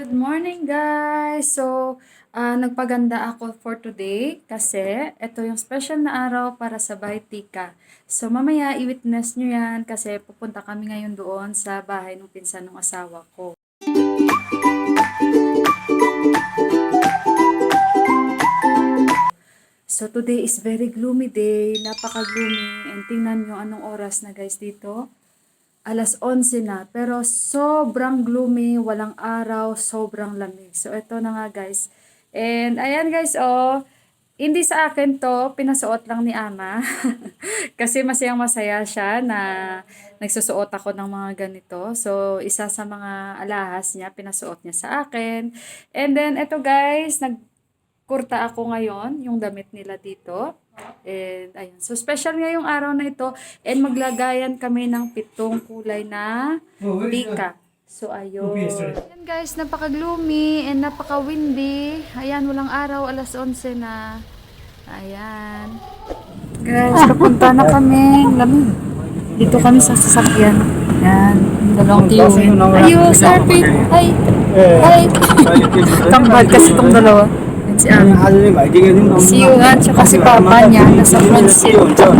Good morning guys! Nagpaganda ako for today kasi ito yung special na araw para sa Bahay Tika. So, mamaya i-witness nyo yan kasi pupunta kami ngayon doon sa bahay ng pinsan ng asawa ko. So, today is very gloomy day. Napaka-gloomy. And tingnan nyo anong oras na guys dito. Alas 11 na, pero sobrang gloomy, walang araw, sobrang lamig. So, ito na nga guys. And, ayan guys, hindi sa akin to, pinasuot lang ni Ama. Kasi masayang masaya siya na nagsusuot ako ng mga ganito. So, isa sa mga alahas niya, pinasuot niya sa akin. And then, ito guys, nagkurta ako ngayon, yung damit nila dito. And ayun. So special nga yung araw na ito and maglagayan kami ng 7 kulay na tika. So ayun. Ayan guys, napaka-gloomy and napaka-windy. Ayan, walang araw, alas 11 na. Ayan. Guys, papunta na kami. Lamig. Dito kami sa sasakyan. Ayan, dalawang tiyuhin. Ayun, Sarpit. Hi. Hi. Tambad kasi itong dalawa. Si si Yuhan, tsaka si Papa niya, nasa front seat. So,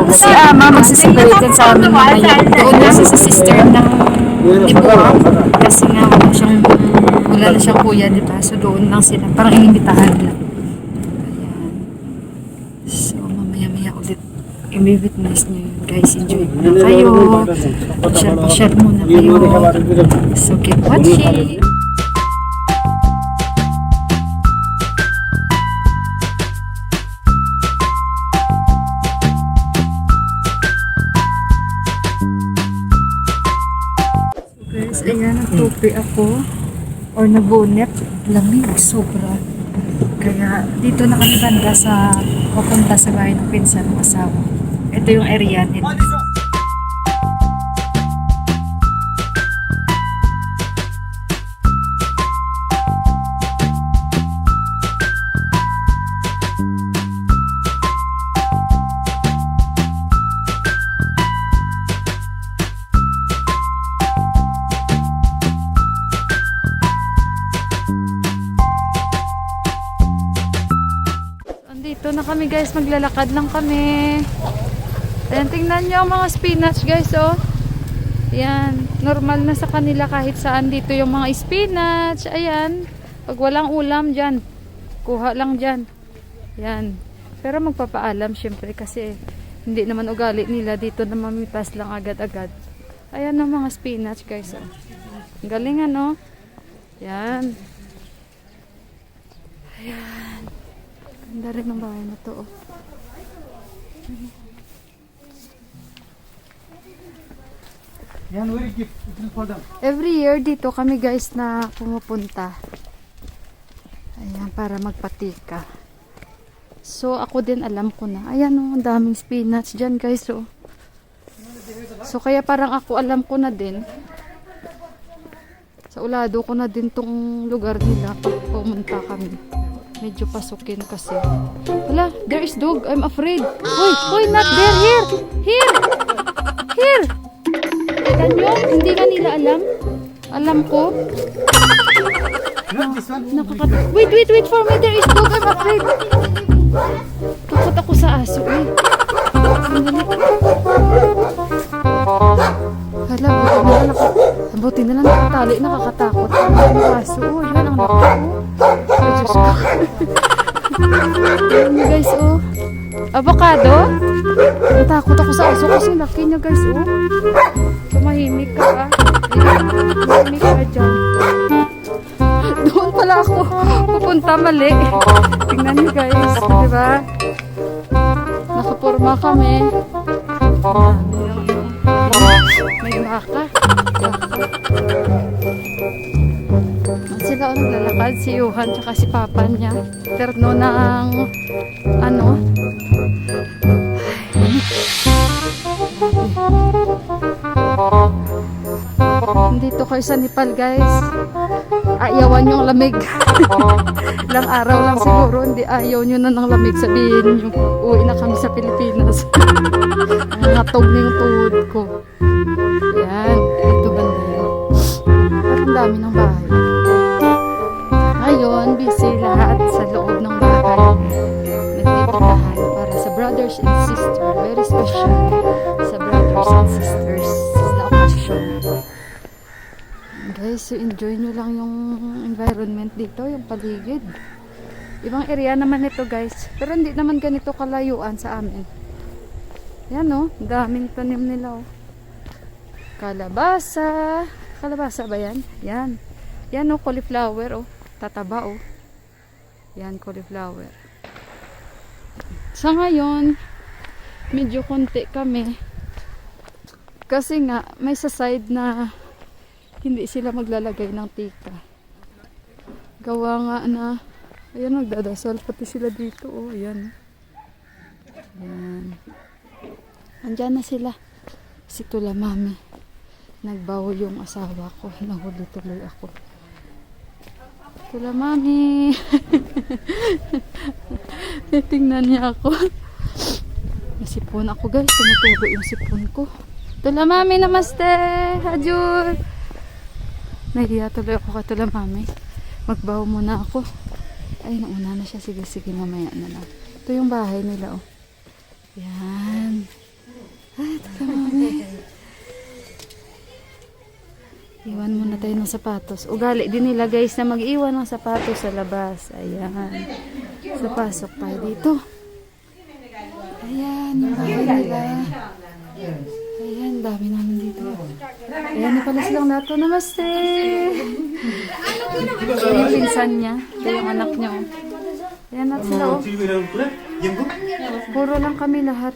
si Ama magsisipalitin sa amin ngayon. Doon kasi sa sister ng Dibuwa. Kasi nga wala na siyang kuya, diba? So, doon lang sila. Parang inimbitahan lang. Ayan. So, mamaya-maya ulit. I-witness niyo yun, guys. Enjoy muna kayo. Share muna kayo. So, keep watching. So, guys, ayan, nagtupi ako. Or nabonet. Lamig, sobra. Kaya, dito na kami banda sa papunta sa bahay ng pinsan ng asawa. Ito yung area nito. Andito na kami guys, maglalakad lang kami. Ayan, tingnan nyo ang mga spinach guys, oh. Ayan, normal na sa kanila kahit saan dito yung mga spinach. Ayan, pag walang ulam dyan, kuha lang dyan. Ayan, pero magpapaalam syempre kasi hindi naman ugali nila dito na mamitas lang agad-agad. Ayan ang mga spinach guys, oh. Galing ano. Ayan. Ayan. Ganda rin ang bahay na to, oh. Every year dito kami guys na pumupunta. Ayan, para magpatika. So ako din alam ko na. Ayan, oh, ang daming spinach dyan guys, oh. So kaya parang ako alam ko na din. Sa ulado ko na din tong lugar nila pag pumunta kami. Medyo pasukin kasi. Wala, there is dog. I'm afraid. Hoy, not there. Here. Here. Here. Tignan nyo, hindi na nila alam. Alam ko. Wait for me. There is dog. I'm afraid. Takot ako sa aso, eh. Hala, buti na lang nakatali, nakakatakot. Ang aso, yan ang laki, oh. Ay, Diyos ko. Ayan nyo guys, oh. Avocado. Natakot ako sa aso kasi laki niya guys, oh. Tumahimik ka, ah. Tumahimik ka dyan. Doon pala ako pupunta, mali. Tingnan nyo guys, diba? Nakapurma kami. May baka. Sila ang naglalakad, si Yuhan tsaka si Papa niya. Terno ng ano. Dito kayo sa Nepal guys. Ayawan yung lamig. Ilang araw lang siguro, hindi ayaw nyo na ng lamig. Sabihin nyo, uwi na kami sa Pilipinas. Natog na yung tuhod ko. Yan. dami ng bahay. Ngayon, busy lahat sa loob ng bahay. Nagtipintahan para sa brothers and sisters. Very special sa brothers and sisters na occasion. Guys, so enjoy nyo lang yung environment dito, yung paligid. Ibang area naman ito guys. Pero hindi naman ganito kalayuan sa amin. Yan oh, daming tanim nila oh. Kalabasa. Kalabasa ba yan? Yan. Yan oh, cauliflower oh. Tataba oh. Yan, cauliflower. Sa ngayon, medyo konti kami. Kasi nga, may sa side na hindi sila maglalagay ng tika. Gawa nga na, ayan, nagdadasal pati sila dito oh. Ayan. Ayan. Andyan na sila. Si Tula Mami. Nagbawo yung asawa ko. Nahuli tuloy ako. Tula Mami. Tingnan niya ako. Nasipon ako guys. Tumutubo yung sipon ko. Tula Mami, namaste. Hajur. Nahiya tuloy ako kay Tula Mami. Magbawo muna ako. Ay, nauna na siya. Sige, sige, mamaya na lang. Ito yung bahay nila oh. Yan. Ay, Tula Mami. Iwan muna tayo ng sapatos. Ugali din nila guys na mag-iwan ng sapatos sa labas. Ayan. So, pasok tayo dito. Ayan, yung bahay nila. Ayan, dami namin dito. Ayan na pala silang nato. Namaste! Ayan yung pinsan niya. Ito yung anak niya. Ayan natin sila oh. Puro lang kami lahat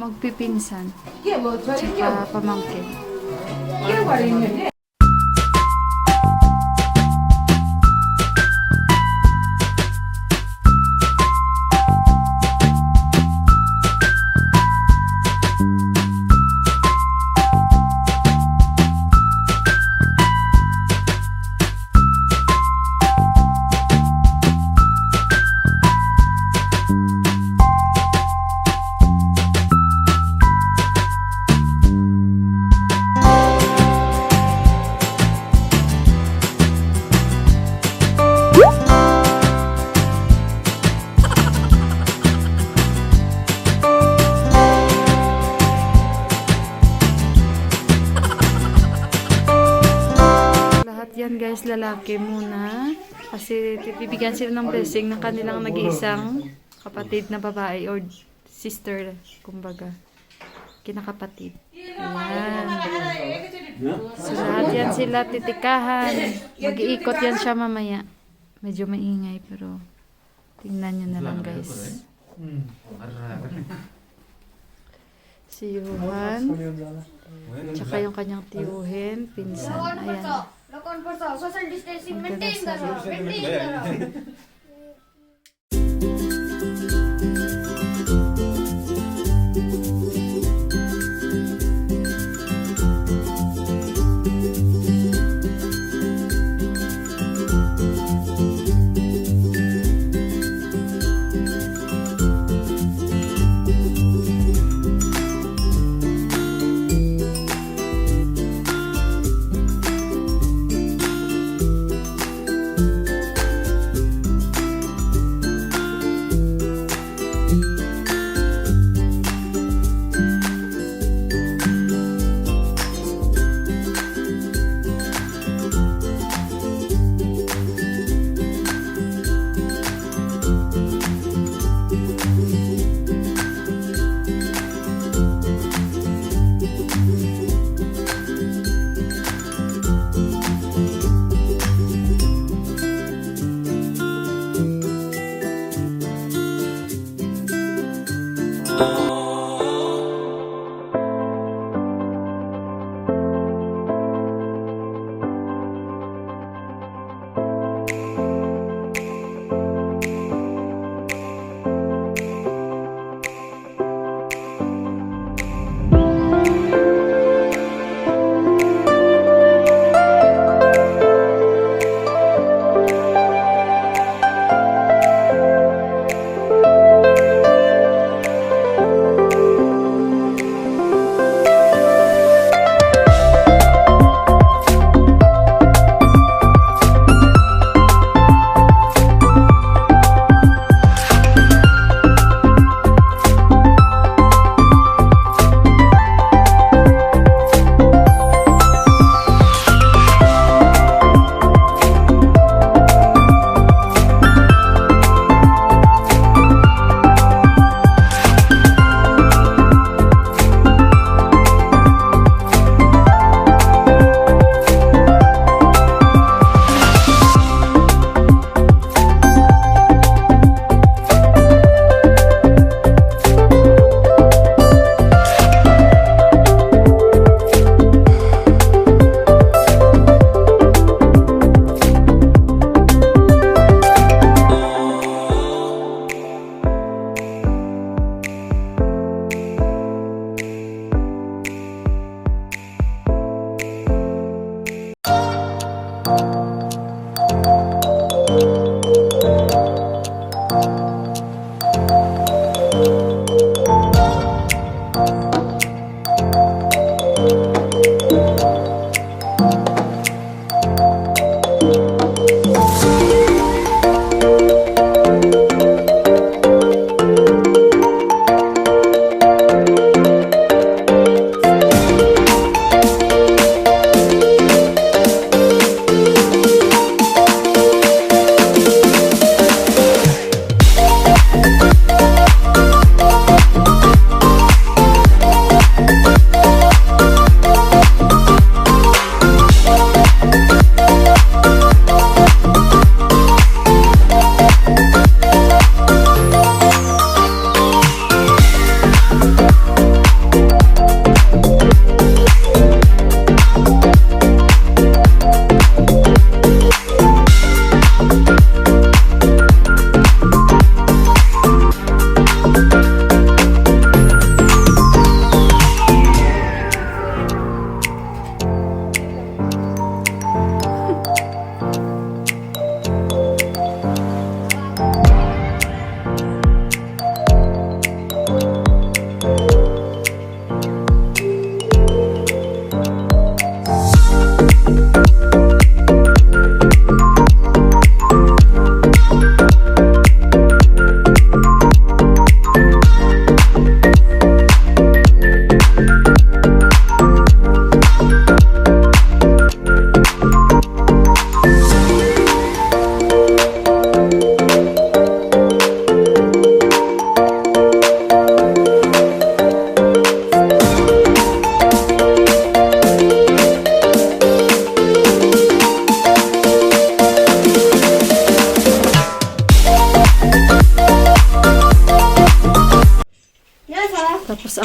magpipinsan. Tsaka pamangkin. Yan guys, lalaki muna. Kasi bibigyan sila ng blessing ng kanilang nag-iisang kapatid na babae or sister, kumbaga. Kinakapatid. Ayan. So lahat yan sila titikahan. Mag-iikot yan siya mamaya. Medyo maingay pero tingnan nyo na lang guys. Si Johan. Tsaka yung kanyang tiyuhin, pinsan. Ayan. Social distancing maintain करो maintain करो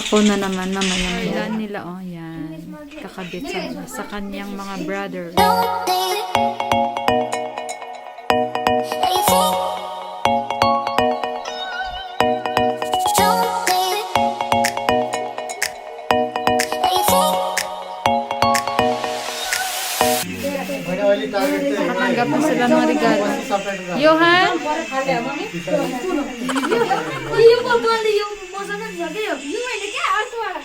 Ako na naman mamaya. Ilan nila, oh, yan. Kakabit sa kanyang mga brother. Nakatanggap na sila ng regalo. Johan? Yung pabali yung masakan lagi yung may क्या आसवाड़ा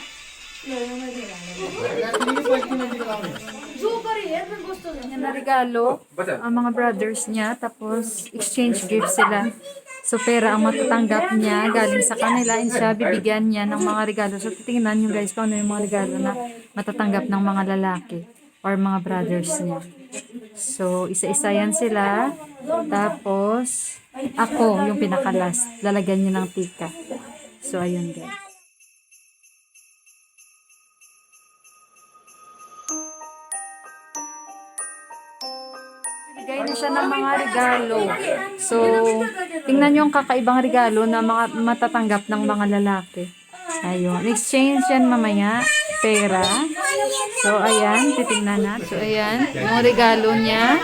super eh मैं gusto niya. Yan na regalo ang mga brothers niya. Tapos, exchange gifts sila. So, pera ang matatanggap niya galing sa kanila and siya bibigyan niya ng mga regalo. So, titingnan nyo guys kung ano yung mga regalo na matatanggap ng mga lalaki or mga brothers niya. So, isa-isa yan sila. Tapos, ako yung pinakalas. Lalagyan niya ng tika. So, ayun guys. Bigay na siya ng mga regalo. So, tingnan nyo ang kakaibang regalo na mga matatanggap ng mga lalaki. Ayun. Exchange yan mamaya. Pera. So, ayan. Titingnan natin. So, ayan. Yung regalo niya.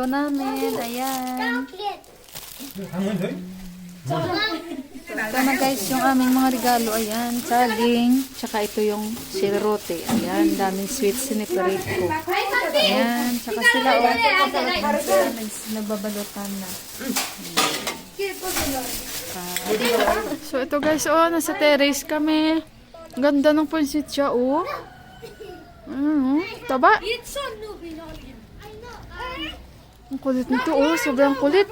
Namin, ayan. Ito na guys yung aming mga regalo, ayan, saging, tsaka ito yung sirote, ayan, daming sweets siniparate ko, ayan, tsaka sila, nagbabalutan na. So ito guys, oh, nasa terrace kami, ganda ng pansit siya, oh, taba. Ang kulit nito, oh. Sobrang kulit.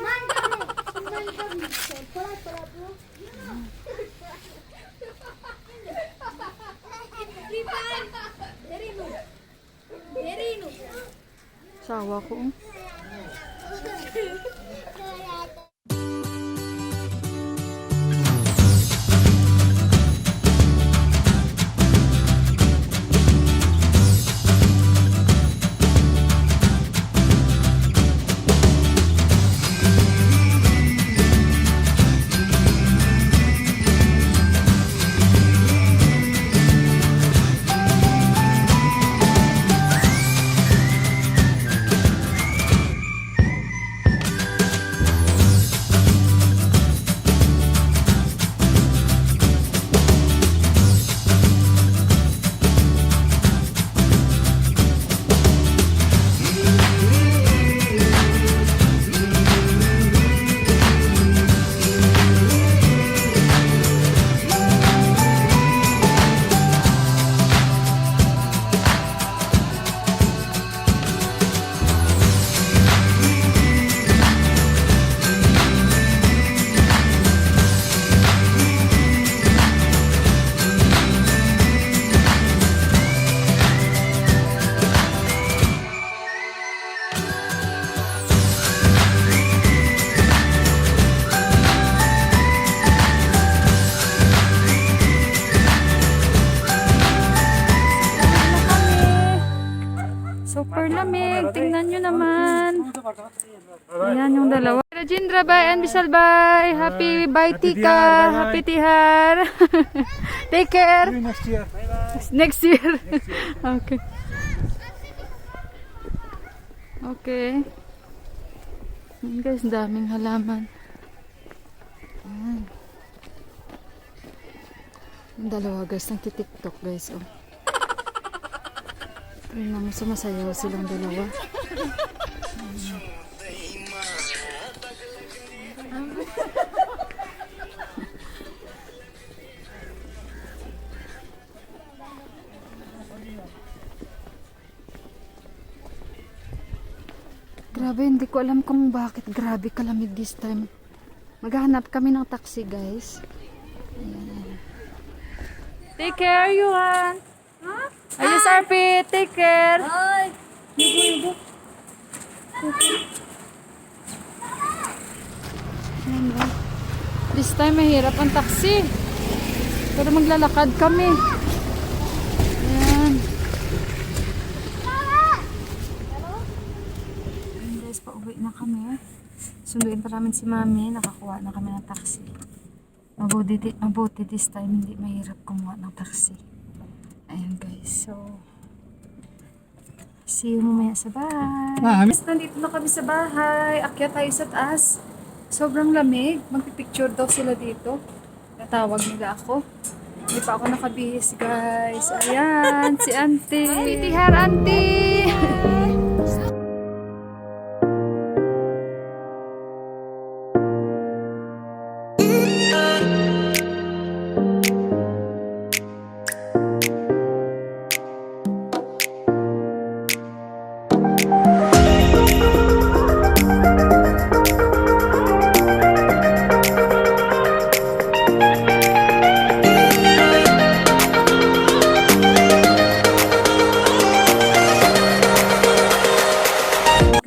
Sawa ko, oh. Ayan yung dalawa. Rajindra bye and Vishal bye. Happy bye Tika. Happy Tihar. Take care. See you next year. Next year. Okay. Okay. Ayan guys, daming halaman. Ayan. Yung dalawa guys, nagtitiktok guys. Oh. Tingnan mo, sumasayaw silang dalawa. Grabe, hindi ko alam kung bakit grabe kalamig this time. Maghahanap kami ng taxi, guys. Ayan. Take care, Yuhan. Huh? Ayos, Arpi. Take care. Hi. Ayan ba? This time, mahirap ang taxi. Pero maglalakad kami. Ayan. Ayan guys, pauwi na kami. Sunduin pa namin si Mami. Nakakuha na kami ng taxi. Mabuti this time, hindi mahirap kumuha ng taxi. Ayan guys, so see you mamaya sa bahay. Guys, nandito na kami sa bahay. Akyat tayo sa taas. Sobrang lamig. Magpipicture daw sila dito. Natawag nila ako. Hindi pa ako nakabihis guys. Ayan, si Auntie. Tihar Auntie.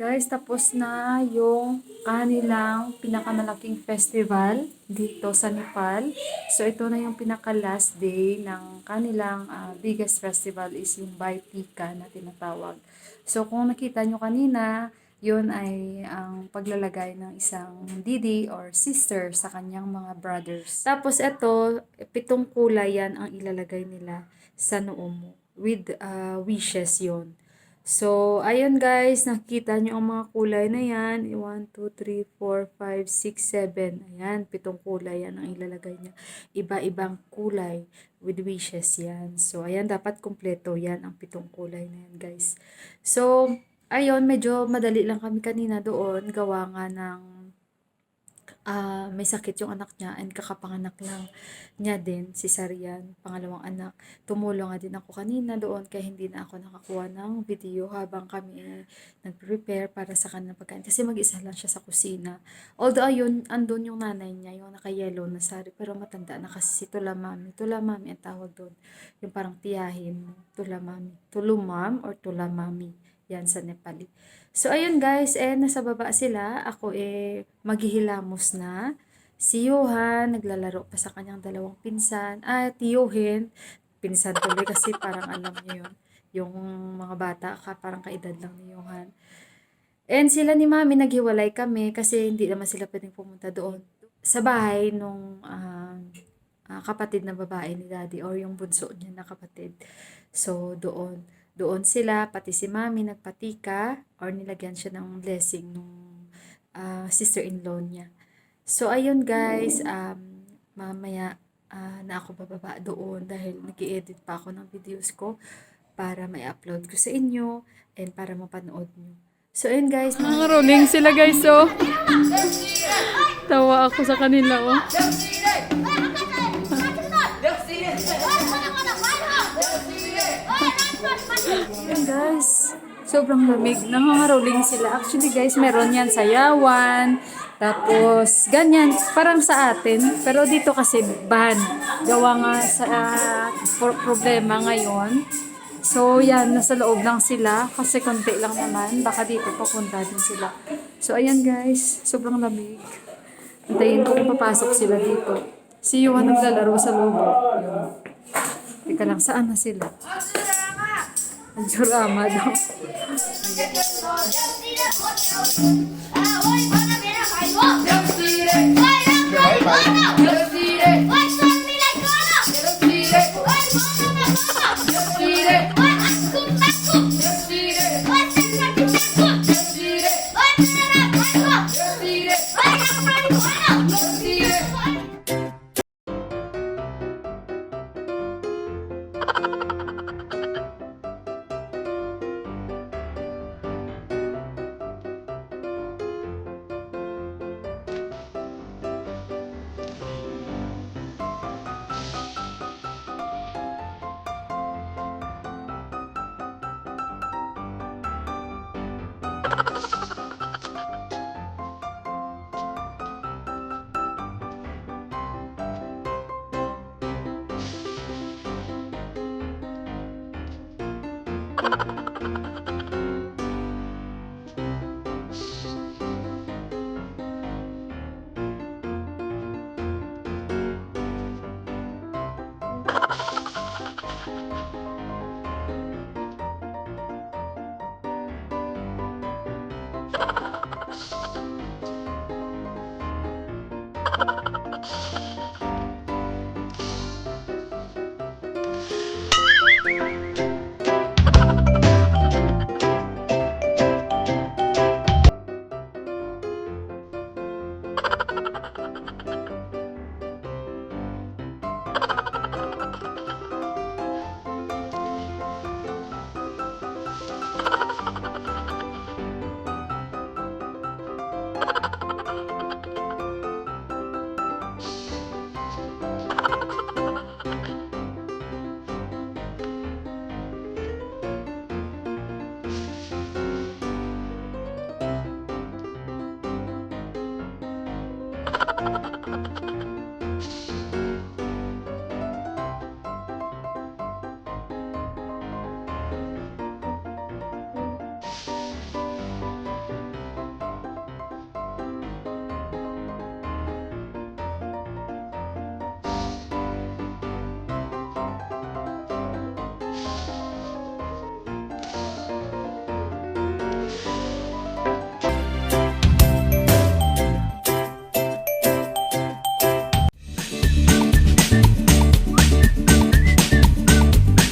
Guys, tapos na yung kanilang pinakamalaking festival dito sa Nepal. So, ito na yung pinaka-last day ng kanilang biggest festival is yung Baitika na tinatawag. So, kung nakita nyo kanina, yun ay ang paglalagay ng isang didi or sister sa kanyang mga brothers. Tapos, ito, 7 kulay yan ang ilalagay nila sa noo mo. With wishes yon. So, ayun guys, nakita nyo ang mga kulay na yan. 1, 2, 3, 4, 5, 6, 7. Ayan, 7 kulay yan ang ilalagay niya. Iba-ibang kulay with wishes yan. So, ayan, dapat kumpleto yan ang 7 kulay na yan guys. So, ayun, medyo madali lang kami kanina doon. Gawa nga ng may sakit yung anak niya and kakapanganak lang niya din, si Sarian, pangalawang anak. Tumulong nga din ako kanina doon kaya hindi na ako nakakuha ng video habang kami nag-prepare para sa kanilang pagkain. Kasi mag-isa lang siya sa kusina. Although ayun, andun yung nanay niya, yung naka-yellow na sari, pero matanda na kasi si Tula Mami. Tula Mami ang tawag doon. Yung parang tiyahin, Tula Mami. Tulumam or Tula Mami. Yan sa Nepali. So, ayun guys, nasa baba sila. Ako maghihilamos na. Si Johan, naglalaro pa sa kanyang dalawang pinsan. Tiyuhin, pinsan tuloy kasi parang alam niyo yun. Yung mga bata, parang kaedad lang ni Johan. And sila ni Mami, naghiwalay kami kasi hindi naman sila pwedeng pumunta doon. Sa bahay nung kapatid na babae ni Daddy or yung bunso niya na kapatid. So, doon sila, pati si Mami nagpatika or nilagyan siya ng blessing nung sister-in-law niya. So, ayun guys, mamaya na ako bababa doon dahil nag-i-edit pa ako ng videos ko para may upload ko sa inyo and para mapanood nyo. So, ayun guys. Mga rolling sila guys, so. Tawa ako sa kanila, oh. Ayan guys, sobrang lamig. Nangangaroling sila. Actually guys, meron yan sayawan. Tapos, ganyan. Parang sa atin. Pero dito kasi ban. Gawa nga sa problema ngayon. So, yan. Nasa loob lang sila. Kasi konti lang naman. Baka dito papunta din sila. So, ayan guys. Sobrang lamig. Antayin ko kung papasok sila dito. Si Yuhan naglalaro sa loob. Teka lang, saan na sila? Ang daw.